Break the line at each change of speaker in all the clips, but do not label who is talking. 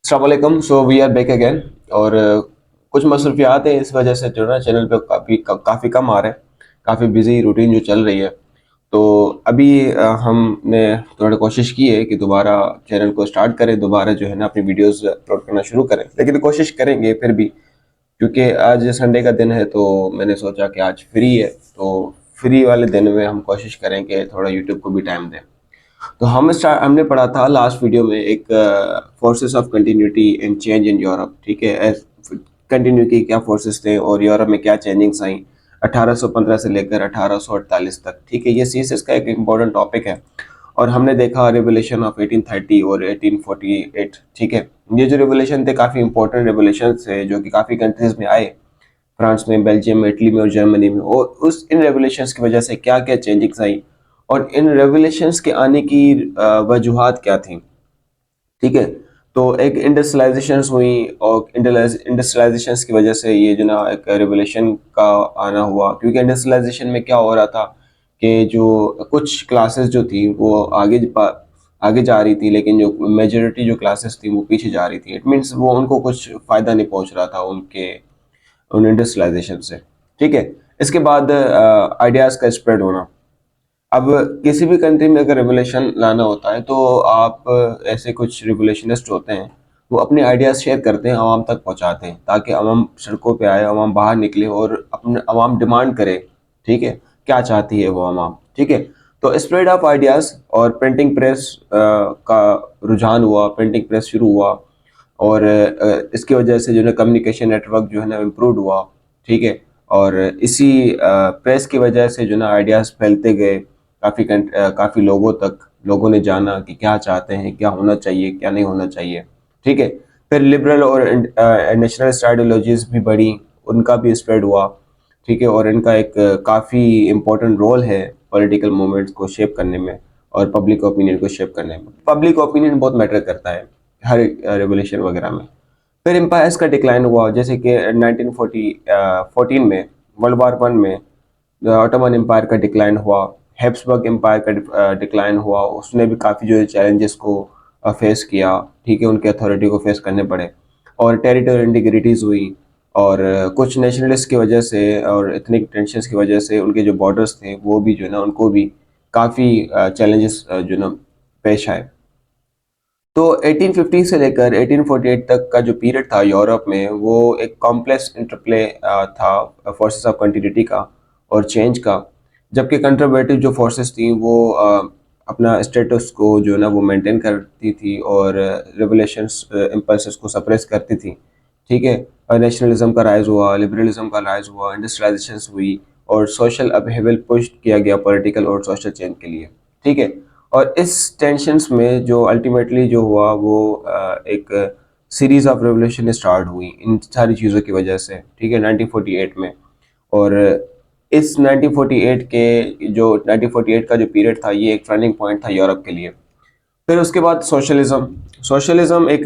अस्सलामुअलैकुम। So we are back again. और कुछ मसरूफियात हैं, इस वजह से जो ना चैनल पे काफ़ी कम आ रहे हैं। काफ़ी बिजी रूटीन जो चल रही है। तो अभी हमने थोड़ा कोशिश की है कि दोबारा चैनल को स्टार्ट करें, दोबारा जो है ना अपनी वीडियोस अपलोड करना शुरू करें, लेकिन कोशिश करेंगे फिर भी, क्योंकि आज संडे का दिन है तो मैंने सोचा कि आज फ्री है, तो फ्री वाले दिन में हम कोशिश करें कि थोड़ा यूट्यूब को भी टाइम दें। तो हमने पढ़ा था लास्ट वीडियो में एक forces of continuity and change in Europe. ठीक है, कंटिन्यूटी क्या फोर्सेस थे और यूरोप में क्या चेंजिंग्स आई 1815 से लेकर 1848 तक। ठीक है, ये सीएसएस का एक इम्पोर्टेंट टॉपिक है। और हमने देखा रेवोल्यूशन ऑफ 1830 और 1848। ठीक है, ये जो रेवोल्यूशन थे काफ़ी इंपॉर्टेंट रेवोल्यूशन थे जो कि काफ़ी कंट्रीज में आए, फ्रांस में, बेल्जियम में, इटली में और जर्मनी में। और उस इन रेवोल्यूशंस की वजह से क्या क्या चेंजिंग्स आई और इन रेवोल्यूशंस के आने की वजूहात क्या थी। ठीक है, तो एक इंडस्ट्रियलाइजेशंस हुई और इंडस्ट्रियलाइजेशंस की वजह से ये जो ना एक रेवोल्यूशन का आना हुआ, क्योंकि इंडस्ट्रियलाइजेशन में क्या हो रहा था कि जो कुछ क्लासेस जो थी वो आगे जा रही थी, लेकिन जो मेजोरिटी जो क्लासेस थी वो पीछे जा रही थी। इट मीन्स वो उनको कुछ फ़ायदा नहीं पहुंच रहा था उनके उन इंडस्ट्रियलाइजेशन से। ठीक है, इसके बाद आइडियाज़ का स्प्रेड होना। अब किसी भी कंट्री में अगर रेवोल्यूशन लाना होता है तो आप ऐसे कुछ रिवोल्यूशनिस्ट होते हैं, वो अपने आइडियाज़ शेयर करते हैं, आवाम तक पहुंचाते हैं, ताकि आवाम सड़कों पे आए, आवाम बाहर निकले और अपने आवाम डिमांड करे। ठीक है, क्या चाहती है वो आवाम। ठीक है, तो स्प्रेड ऑफ आइडियाज़ और प्रिंटिंग प्रेस का रुझान हुआ, प्रिंटिंग प्रेस शुरू हुआ। और इसकी वजह से जो है कम्युनिकेशन नेटवर्क जो है ना इम्प्रूव हुआ। ठीक है, और इसी प्रेस की वजह से जो ना आइडियाज़ फैलते गए काफ़ी लोगों तक। लोगों ने जाना कि क्या चाहते हैं, क्या होना चाहिए, क्या नहीं होना चाहिए। ठीक है, फिर लिबरल और नेशनलिस्ट आइडियोलॉजीज भी बढ़ी, उनका भी स्प्रेड हुआ। ठीक है, और इनका एक काफ़ी इम्पोर्टेंट रोल है पॉलिटिकल मूवमेंट्स को शेप करने में और पब्लिक ओपिनियन को शेप करने में। पब्लिक ओपिनियन बहुत मैटर करता है हर रेवोल्यूशन वगैरह में। फिर एम्पायर्स का डिक्लाइन हुआ, जैसे कि 1914 में, वर्ल्ड वार वन में ऑटोमन एम्पायर का डिक्लाइन हुआ, हैब्सबर्ग एम्पायर का डिक्लाइन हुआ। उसने भी काफ़ी जो है चैलेंजेस को फेस किया। ठीक है, उनके अथॉरिटी को फेस करने पड़े और टेरिटोरियल इंटीग्रिटीज़ हुई। और कुछ नेशनलिस्ट की वजह से और एथनिक टेंशन्स की वजह से उनके जो बॉर्डर्स थे वो भी जो है ना उनको भी काफ़ी चैलेंजेस जो है ना पेश आए। तो 1850 से लेकर 1848 तक का जो पीरियड था यूरोप में, वो एक कॉम्प्लेक्स इंटरप्ले था फोर्सेस ऑफ कंटिन्यूटी का और चेंज का। जबकि कंजर्वेटिव जो फोर्सेस थी वो अपना स्टेटस को जो है ना वो मेंटेन करती थी और रेवोल्यूशंस इम्पल्सेस को सप्रेस करती थी। ठीक है, और नेशनलिज्म का राइज हुआ, लिबरलिज्म का राइज हुआ, इंडस्ट्रियलाइजेशन हुई और सोशल अपहेवल पुश किया गया पॉलिटिकल और सोशल चेंज के लिए। ठीक है, और इस टेंशन्स में जो अल्टीमेटली जो हुआ वो एक सीरीज ऑफ रेवोल्यूशन स्टार्ट हुई इन सारी चीज़ों की वजह से। ठीक है, 1948 में। और इस 1948 के जो 1948 का जो पीरियड था, ये एक टर्निंग पॉइंट था यूरोप के लिए। फिर उसके बाद सोशलिज्म। सोशलिज्म एक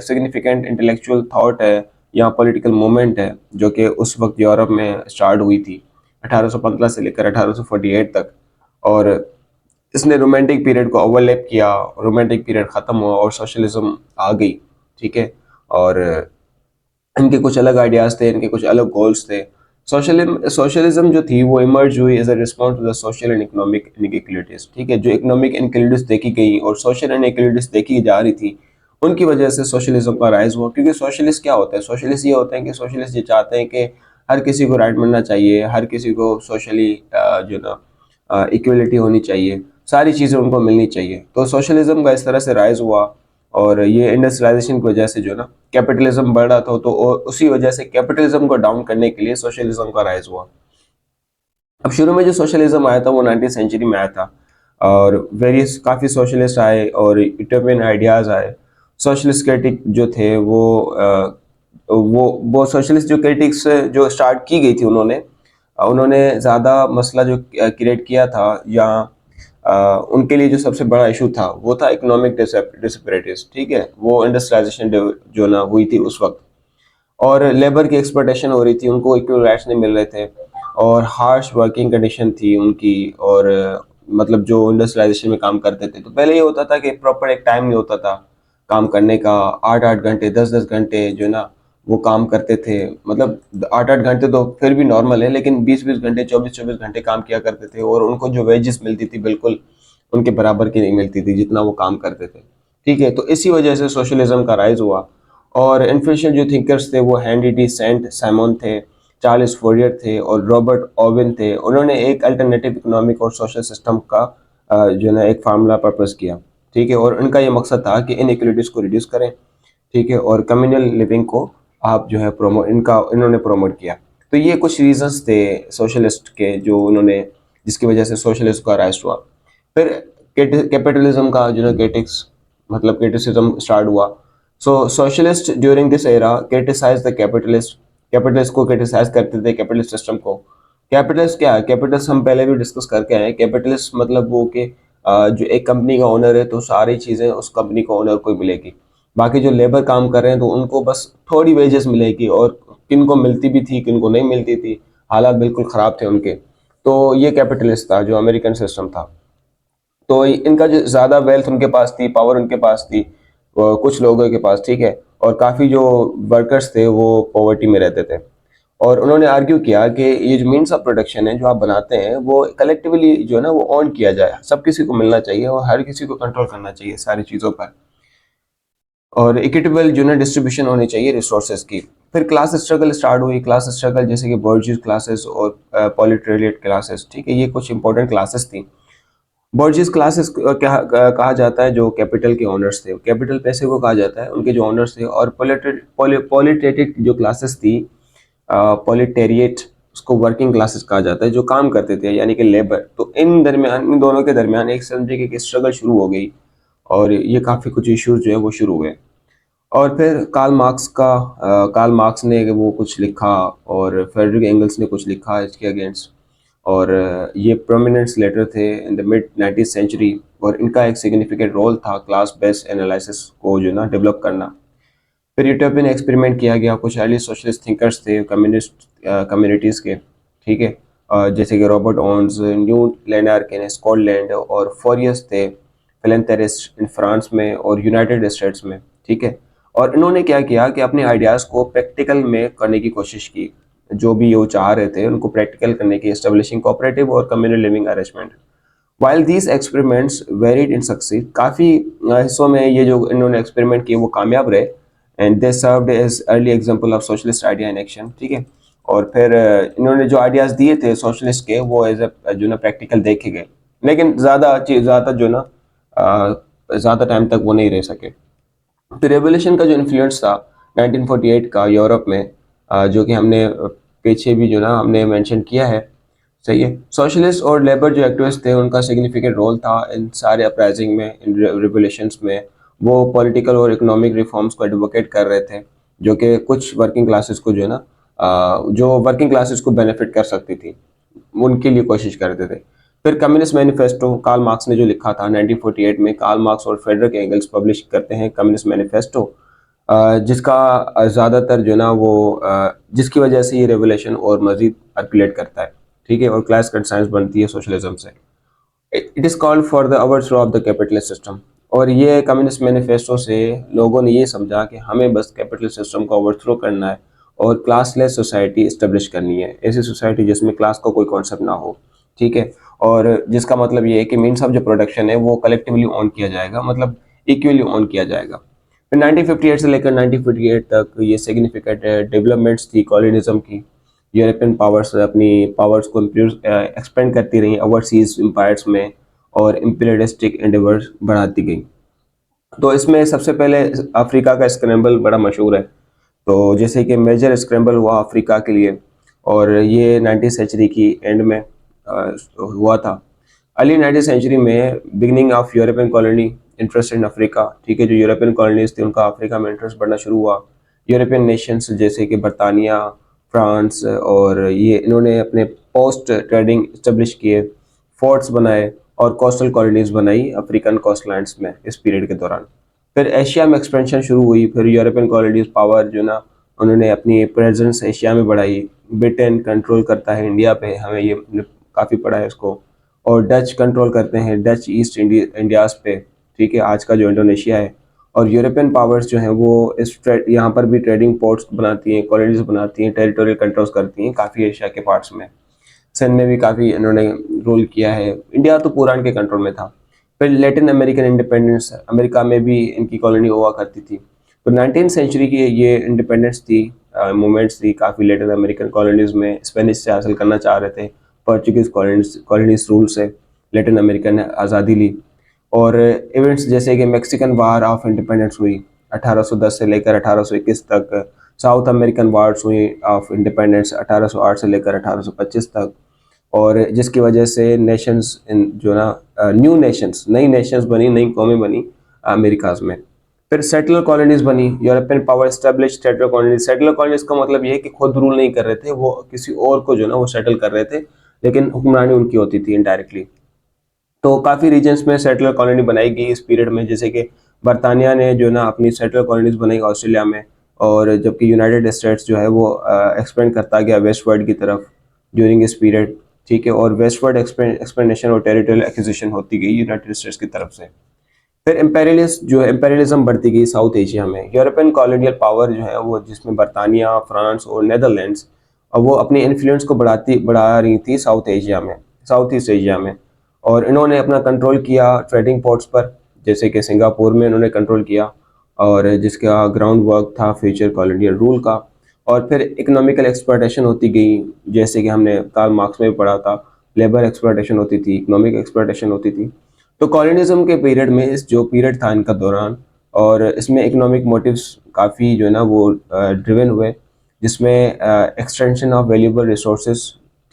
सिग्निफिकेंट इंटेलेक्चुअल थॉट है या पॉलिटिकल मूवमेंट है जो कि उस वक्त यूरोप में स्टार्ट हुई थी 1815 से लेकर 1848 तक। और इसने रोमांटिक पीरियड को ओवरलैप किया, रोमांटिक पीरियड ख़त्म हुआ और सोशलिज्म आ गई। ठीक है, और इनके कुछ अलग आइडियाज़ थे, इनके कुछ अलग गोल्स थे। सोशलिज्म जो थी वो इमर्ज हुई as a response to the social and economic inequalities. ठीक है, जो इकोनॉमिक इनइक्वालिटीज देखी गई और सोशल इनइक्वालिटीज देखी जा रही थी, उनकी वजह से सोशलिज्म का राइज हुआ। क्योंकि सोशलिस्ट क्या होता है, सोशलिस्ट ये होते हैं कि सोशलिस्ट ये चाहते हैं कि हर किसी को राइट मिलना चाहिए, हर किसी को सोशली जो ना इक्वलिटी होनी चाहिए, सारी चीज़ें उनको मिलनी चाहिए। तो सोशलिज्म का इस तरह से राइज हुआ। और ये इंडस्ट्रियलाइजेशन की वजह से जो ना कैपिटलिज्म बढ़ रहा था, तो उसी वजह से कैपिटलिज्म को डाउन करने के लिए सोशलिज्म का राइज हुआ। अब शुरू में जो सोशलिज्म आया था वो 19th सेंचुरी में आया था और वेरियस काफ़ी सोशलिस्ट आए और यूटोपियन आइडियाज़ आए। सोशलिस्ट क्रिटिक जो थे वो सोशलिस्ट जो क्रिटिक्स जो स्टार्ट की गई थी, उन्होंने ज़्यादा मसला जो क्रिएट किया था या उनके लिए जो सबसे बड़ा इशू था वो था इकोनॉमिक डिसपैरिटीज। ठीक है, वो इंडस्ट्रियलाइजेशन जो ना हुई थी उस वक्त, और लेबर की एक्सप्लॉयटेशन हो रही थी, उनको इक्वल राइट्स नहीं मिल रहे थे और हार्श वर्किंग कंडीशन थी उनकी। और मतलब जो इंडस्ट्रियलाइजेशन में काम करते थे, तो पहले ये होता था कि प्रॉपर एक टाइम नहीं होता था काम करने का, 8-8 घंटे 10-10 घंटे जो है ना वो काम करते थे। मतलब 8-8 घंटे तो फिर भी नॉर्मल है, लेकिन 20-20 घंटे 24-24 घंटे काम किया करते थे, और उनको जो वेजेस मिलती थी बिल्कुल उनके बराबर की नहीं मिलती थी जितना वो काम करते थे। ठीक है, तो इसी वजह से सोशलिज्म का राइज हुआ। और इन्फ्लुएंशियल जो थिंकर्स थे वो हेनरी डी सेंट साइमन थे, चार्ल्स फोरियर थे और रॉबर्ट ओवेन थे। उन्होंने एक अल्टरनेटिव इकोनॉमिक और सोशल सिस्टम का जो है ना एक फार्मूला प्रपोज किया। ठीक है, और उनका ये मकसद था कि इनइक्वालिटीज को रिड्यूस करें। ठीक है, और कम्युनल लिविंग को आप जो है इन्होंने प्रोमोट किया। तो ये कुछ रीजंस थे सोशलिस्ट के जो उन्होंने, जिसकी वजह से सोशलिस्ट का राइज हुआ। फिर कैपिटलिज्म का जो है क्रिटिक्स मतलब क्रिटिसिज्म स्टार्ट हुआ। So socialist during this era criticize the capitalist, capitalist को क्रिटिसाइज करते थे, कैपिटलिस्ट सिस्टम को। कैपिटलिस्ट क्या है? कैपिटलिस्ट हम पहले भी डिस्कस करके आए हैं। कैपिटलिस्ट मतलब वो कि जो एक कंपनी का ओनर है तो सारी चीज़ें उस कंपनी का ओनर को ही मिलेगी, बाकी जो लेबर काम कर रहे हैं तो उनको बस थोड़ी वेजेस मिलेगी, और किन को मिलती भी थी किन को नहीं मिलती थी, हालात बिल्कुल ख़राब थे उनके। तो ये कैपिटलिस्ट था जो अमेरिकन सिस्टम था। तो इनका जो ज़्यादा वेल्थ उनके पास थी, पावर उनके पास थी, कुछ लोगों के पास। ठीक है, और काफ़ी जो वर्कर्स थे वो पॉवर्टी में रहते थे। और उन्होंने आर्ग्यू किया कि ये जो मीन्स ऑफ प्रोडक्शन है जो आप बनाते हैं वो कलेक्टिवली जो है ना वो ऑन किया जाए, सब किसी को मिलना चाहिए और हर किसी को कंट्रोल करना चाहिए सारी चीज़ों पर, और इक्विटेबल जो है डिस्ट्रीब्यूशन होनी चाहिए रिसोर्सेज की। फिर क्लास स्ट्रगल स्टार्ट हुई। क्लास स्ट्रगल जैसे कि बर्जियस क्लासेस और प्रोलेटारिएट क्लासेस। ठीक है, ये कुछ इंपॉर्टेंट क्लासेस थी। बर्जियस क्लासेस कहा जाता है जो कैपिटल के ओनर्स थे, कैपिटल पैसे को कहा जाता है, उनके जो ओनर्स थे। और प्रोलेटारिएट जो क्लासेस थी, प्रोलेटारिएट, उसको वर्किंग क्लासेस कहा जाता है, जो काम करते थे यानी कि लेबर। तो इन दोनों के दरमियान एक तरीके की स्ट्रगल शुरू हो गई, और ये काफ़ी कुछ इश्यूज जो है वो शुरू हुए। और फिर कार्ल मार्क्स ने वो कुछ लिखा, और फ्रेडरिक एंगल्स ने कुछ लिखा इसके अगेंस्ट। और ये प्रोमिनेंस लेटर थे in the mid 19th century, और इनका एक सिग्निफिकेंट रोल था क्लास बेस्ड एनालिसिस को जो ना डेवलप करना। फिर यूटोपियन एक्सपेरिमेंट किया गया। कुछ अर्ली सोशलिस्ट थिंकर्स थे कम्युनिस्ट कम्युनिटीज़ के। ठीक है, जैसे कि Robert Owens, new Lanark in Scotland, और फोरियस थे फिलैंथेरिस्ट इन फ्रांस में और यूनाइटेड स्टेट्स में। ठीक है, और इन्होंने क्या किया कि अपने आइडियाज़ को प्रैक्टिकल में करने की कोशिश की, जो भी वो चाह रहे थे उनको प्रैक्टिकल करने की, एस्टेब्लिशिंग कोऑपरेटिव और communal living arrangement. While these experiments varied in succeed, काफ़ी हिस्सों में ये जो इन्होंने एक्सपेरिमेंट किए वो कामयाब रहे, and they served as early example of socialist idea in action. ठीक है, और फिर इन्होंने जो आइडियाज़ दिए थे सोशलिस्ट के वो एज जो ना प्रैक्टिकल देखे गए, लेकिन ज़्यादा जो ना ज़्यादा टाइम तक वो नहीं रह सके। तो रेवोल्यूशन का जो इन्फ्लुएंस था 1948 का यूरोप में, जो कि हमने पीछे भी जो ना हमने मेंशन किया है। सही है, सोशलिस्ट और लेबर जो एक्टिविस्ट थे उनका सिग्निफिकेंट रोल था इन सारे अपराइजिंग में, इन रिवोल्यूशंस में। वो पॉलिटिकल और इकोनॉमिक रिफॉर्म्स को एडवोकेट कर रहे थे, जो कि कुछ वर्किंग क्लासेस को जो है ना जो वर्किंग क्लासेस को बेनिफिट कर सकती थी, उनके लिए कोशिश करते थे। फिर कम्युनिस्ट मैनिफेस्टो कार्ल मार्क्स ने जो लिखा था 1948 में, कार्ल मार्क्स और फ्रेडरिक एंगल्स पब्लिश करते हैं कम्युनिस्ट मैनिफेस्टो, जिसका ज़्यादातर जो ना वो जिसकी वजह से ये रेवोल्यूशन और मज़ीद सर्कुलेट करता है। ठीक है, और क्लास कंसाइंस बनती है सोशलिज्म से। It is called for the overthrow of the capitalist system. और ये कम्युनिस्ट मैनिफेस्टो से लोगों ने ये समझा कि हमें बस कैपिटलिस्ट सिस्टम को ओवरथ्रो करना है और क्लासलेस सोसाइटी इस्टेब्लिश करनी है, ऐसी सोसाइटी जिसमें क्लास का कोई कॉन्सेप्ट ना हो। ठीक है, और जिसका मतलब ये है कि मीन्स ऑफ जो प्रोडक्शन है वो कलेक्टिवली ऑन किया जाएगा, मतलब इक्वली ऑन किया जाएगा। फिर 1958 से लेकर 1948 तक ये सिग्निफिकेंट डेवलपमेंट्स थी कॉलोनिज्म की। यूरोपियन पावर्स अपनी पावर्स को एक्सपेंड करती रही ओवरसीज एम्पायर्स में, और इम्पीरियलिस्टिक एंडेवर्स बढ़ाती गई। तो इसमें सबसे पहले अफ्रीका का स्क्रैम्बल बड़ा मशहूर है। तो जैसे कि मेजर स्क्रैम्बल हुआ अफ्रीका के लिए, और ये 19th सेंचुरी की एंड में हुआ था। अर्ली 19th सेंचुरी में beginning of European colony interest in Africa. ठीक है, जो यूरोपियन कॉलोनीज थी उनका अफ्रीका में इंटरेस्ट बढ़ना शुरू हुआ। यूरोपियन नेशंस जैसे कि बरतानिया, फ्रांस, और ये इन्होंने अपने पोस्ट ट्रेडिंग इस्टेब्लिश किए, फोर्ट्स बनाए और कोस्टल कॉलोनीज बनाई अफ्रीकन कोस्टलैंड्स में इस पीरियड के दौरान। फिर एशिया में एक्सपेंशन शुरू हुई। फिर यूरोपियन कॉलोनीज पावर जो ना उन्होंने अपनी प्रेजेंस एशिया में बढ़ाई। ब्रिटेन कंट्रोल करता है इंडिया पे, हमें ये काफ़ी पड़ा है इसको। और डच कंट्रोल करते हैं डच ईस्ट इंडियाज़ पे। ठीक है, आज का जो इंडोनेशिया है। और यूरोपियन पावर्स जो हैं वो यहाँ पर भी ट्रेडिंग पोर्ट्स बनाती हैं, कॉलोनीज बनाती हैं, टेरिटोरियल कंट्रोल्स करती हैं काफ़ी एशिया के पार्ट्स में। सिंध में भी काफ़ी इन्होंने रूल किया है। इंडिया तो पूरा इनके कंट्रोल में था। फिर लैटिन अमेरिकन इंडिपेंडेंस, अमेरिका में भी इनकी कॉलोनी हुआ करती थी। तो 19th सेंचुरी की ये इंडिपेंडेंस थी, मूवमेंट्स थी काफ़ी लैटिन अमेरिकन कॉलोनीज़ में। स्पेनिश से हासिल करना चाह रहे थे, पोर्चुगीज़ कॉलोनीज रूल से लैटिन अमेरिका ने आज़ादी ली। और इवेंट्स जैसे कि मैक्सिकन वार ऑफ इंडिपेंडेंस हुई 1810 से लेकर 1821 तक, साउथ अमेरिकन वार्स हुई ऑफ इंडिपेंडेंस 1808 से लेकर 1825 तक, और जिसकी वजह से नेशंस इन जो ना न्यू नेशंस, नई नेशंस बनी, नई कौमें बनी अमेरिकाज में। फिर सेटलर कॉलोनीज बनी, European power establish settler colonies. Settler colonies का मतलब ये है कि खुद रूल नहीं कर रहे थे, वो किसी और को जो ना वो सेटल कर रहे थे, लेकिन हुक्मरानी उनकी होती थी इनडायरेक्टली। तो काफ़ी रीजन्स में सेटलर कॉलोनी बनाई गई इस पीरियड में, जैसे कि बरतानिया ने जो ना अपनी सेटलर कॉलोनीज बनाई ऑस्ट्रेलिया में, और जबकि यूनाइटेड स्टेट्स जो है वो एक्सपेंड करता गया वेस्टवर्ड की तरफ ड्यूरिंग इस पीरियड। ठीक है, और वेस्टवर्ड एक्सपेंडेशन और टेरिटोरियल एक्विजिशन होती गई यूनाइटेड स्टेट्स की तरफ से। फिर एम्पेरियलिज्म बढ़ती गई साउथ एशिया में। यूरोपियन कॉलोनियल पावर जो है वो, जिसमें बरतानिया, फ्रांस और नेदरलैंड्स, और वो अपनी इन्फ्लुएंस को बढ़ा रही थी साउथ एशिया में, साउथ ईस्ट एशिया में। और इन्होंने अपना कंट्रोल किया ट्रेडिंग पोर्ट्स पर, जैसे कि सिंगापुर में इन्होंने कंट्रोल किया, और जिसका ग्राउंड वर्क था फ्यूचर कॉलोनियल रूल का। और फिर इकोनॉमिकल एक्सप्लॉयटेशन होती गई, जैसे कि हमने कार्ल मार्क्स में भी पढ़ा था, लेबर एक्सप्लॉयटेशन होती थी, इकोनॉमिक एक्सप्लॉयटेशन होती थी। तो कॉलोनिज्म के पीरियड में, इस जो पीरियड था इनका दौरान, और इसमें इकोनॉमिक मोटिव्स काफ़ी जो है ना वो ड्रिवन हुए, जिसमें एक्सटेंशन ऑफ वैल्यूएबल रिसोर्सेज।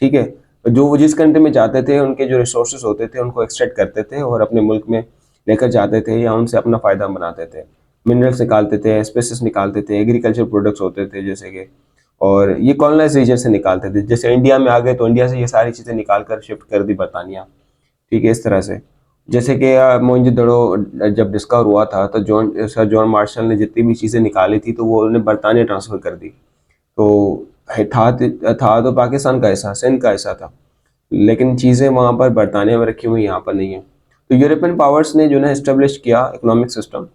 ठीक है, जो वो जिस कंट्री में जाते थे उनके जो रिसोर्सेज होते थे उनको एक्सट्रैक्ट करते थे और अपने मुल्क में लेकर जाते थे, या उनसे अपना फ़ायदा बनाते थे। मिनरल्स निकालते थे, स्पेसिस निकालते थे, एग्रीकल्चर प्रोडक्ट्स होते थे जैसे कि, और ये कॉलोनाइज रीजन से निकालते थे। जैसे इंडिया में आ गए तो इंडिया से ये सारी चीज़ें निकाल कर शिफ्ट कर दी बरतानिया। ठीक है, इस तरह से। जैसे कि मोहनजोदड़ो जब डिस्कवर हुआ था तो सर जॉन मार्शल ने जितनी भी चीज़ें निकाली थी तो वो उन्होंने बरतानिया ट्रांसफ़र कर दी। तो था तो पाकिस्तान का हिस्सा, सिंध का हिस्सा था, लेकिन चीज़ें वहाँ पर बरतानिया में रखी हुई, यहाँ पर नहीं है। तो यूरोपियन पावर्स ने जो है इस्टेब्लिश किया इकोनॉमिक सिस्टम,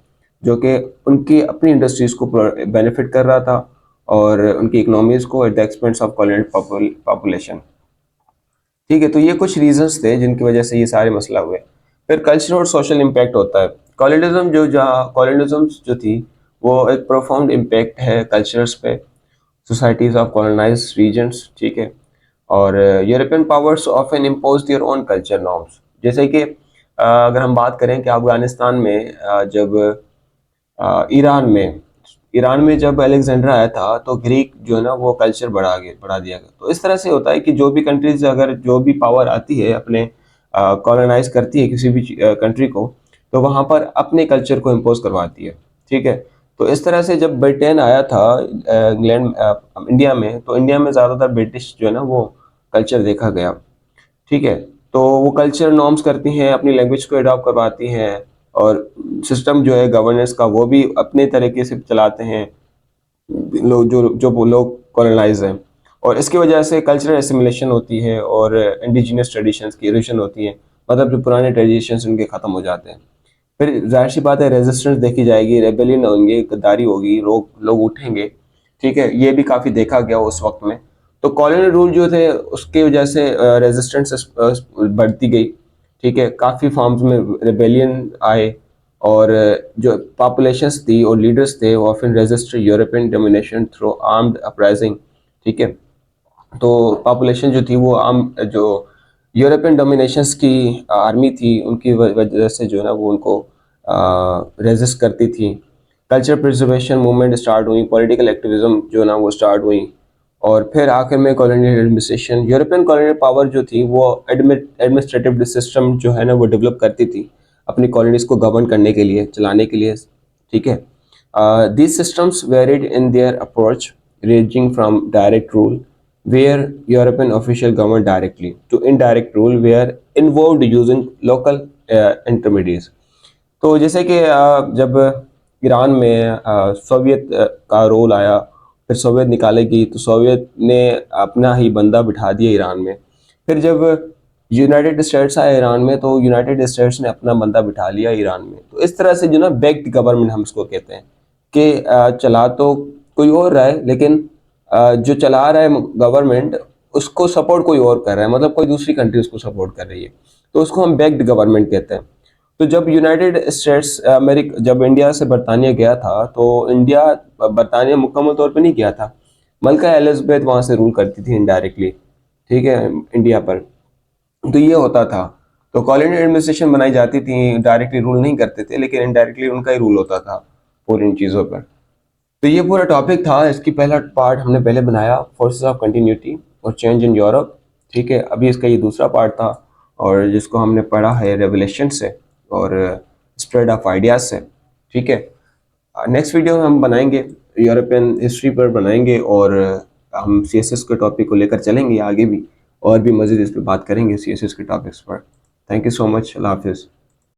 जो कि उनकी अपनी इंडस्ट्रीज़ को बेनिफिट कर रहा था, और उनकी इकोनॉमीज़ को at the expense of colonial population. ठीक है, तो ये कुछ रीजंस थे जिनकी वजह से ये सारे मसला हुए। फिर कल्चरल और सोशल इम्पैक्ट होता है। कॉलोनिज्म जो थी वो एक प्रोफाउंड इम्पैक्ट है कल्चर्स पे, सोसाइटीज ऑफ कॉलोनाइज्ड रीजन्स। ठीक है, और European powers often impose their own culture norms. जैसे कि अगर हम बात करें कि अफगानिस्तान में जब ईरान में जब अलेक्जेंडर आया था तो ग्रीक जो है ना वो कल्चर बढ़ा दिया गया। तो इस तरह से होता है कि जो भी कंट्रीज, अगर जो भी पावर आती है अपने कॉलोनाइज करती है किसी भी कंट्री को, तो वहाँ पर अपने कल्चर को इम्पोज करवाती है। ठीक है, तो इस तरह से जब ब्रिटेन आया था इंग्लैंड इंडिया में, तो इंडिया में ज़्यादातर ब्रिटिश जो है ना वो कल्चर देखा गया। ठीक है, तो वो कल्चर नॉर्म्स करती हैं, अपनी लैंग्वेज को अडॉप्ट करवाती हैं, और सिस्टम जो है गवर्नेंस का वो भी अपने तरीके से चलाते हैं लोग, जो लोग कॉलोनाइज हैं। और इसकी वजह से कल्चरल एसिमिलेशन होती है और इंडिजिनस ट्रेडिशंस की इरोशन होती है, मतलब जो पुराने ट्रेडिशंस उनके ख़त्म हो जाते हैं। फिर जाहिर सी बात है रेजिस्टेंस देखी जाएगी, रेबेलियन होंगे, गद्दारी होगी, लोग उठेंगे। ठीक है, ये भी काफ़ी देखा गया उस वक्त में। तो कॉलोनियल रूल जो थे उसकी वजह से रेजिस्टेंस बढ़ती गई। ठीक है, काफ़ी फॉर्म्स में रेबेलियन आए, और जो पॉपुलेशंस थी और लीडर्स थे वो often resist European domination through armed uprising. ठीक है, तो पॉपुलेशन जो थी वो आम जो यूरोपियन डोमिनेशंस की आर्मी थी उनकी वजह से जो है ना वो उनको रेजिस्ट करती थी। कल्चर प्रिजर्वेशन मूवमेंट स्टार्ट हुई, पॉलिटिकल एक्टिविज्म जो है ना वो स्टार्ट हुई, और फिर आखिर में colonial administration. European colonial power जो थी वो एडमिनिस्ट्रेटिव सिस्टम जो है ना वो डेवलप करती थी अपनी कॉलोनीज को गवर्न करने के लिए, चलाने के लिए। ठीक है, these systems varied in their approach, ranging from direct rule, where European officials governed directly, to indirect rule, where involved using local intermediaries. तो जैसे कि जब ईरान में सोवियत का रोल आया, फिर सोवियत निकालेगी तो सोवियत ने अपना ही बंदा बिठा दिया ईरान में। फिर जब यूनाइटेड स्टेट्स आया ईरान में, तो यूनाइटेड स्टेट्स ने अपना बंदा बिठा लिया ईरान में। तो इस तरह से जो ना बैक्ड गवर्नमेंट हम इसको कहते हैं कि चला तो कोई और रहा है, लेकिन जो चला रहा है गवर्नमेंट, उसको सपोर्ट कोई और कर रहा है, मतलब कोई दूसरी कंट्री उसको सपोर्ट कर रही है, तो उसको हम बैक्ड गवर्नमेंट कहते हैं। तो जब यूनाइटेड स्टेट्स अमेरिका, जब इंडिया से बरतानिया गया था, तो इंडिया बरतानिया मुकम्मल तौर पे नहीं गया था, मलका एलिज़ाबेथ वहाँ से रूल करती थी इनडायरेक्टली, ठीक है, इंडिया पर। तो ये होता था। तो कॉलोनियल एडमिनिस्ट्रेशन बनाई जाती थी, डायरेक्टली रूल नहीं करते थे, लेकिन इनडायरेक्टली उनका ही रूल होता था पूरी इन चीज़ों पर। तो ये पूरा टॉपिक था, इसकी पहला पार्ट हमने पहले बनाया, फोर्सेस ऑफ कंटिन्यूटी और चेंज इन यूरोप, ठीक है। अभी इसका ये दूसरा पार्ट था, और जिसको हमने पढ़ा है रेवलेशन से और स्प्रेड ऑफ आइडियाज से, ठीक है। नेक्स्ट वीडियो में हम बनाएंगे, यूरोपियन हिस्ट्री पर बनाएंगे, और हम सीएसएस के टॉपिक को लेकर चलेंगे आगे भी, और भी मज़ीद इस पर बात करेंगे सीएसएस के टॉपिक्स पर। थैंक यू सो मच, अल्लाह हाफिज़।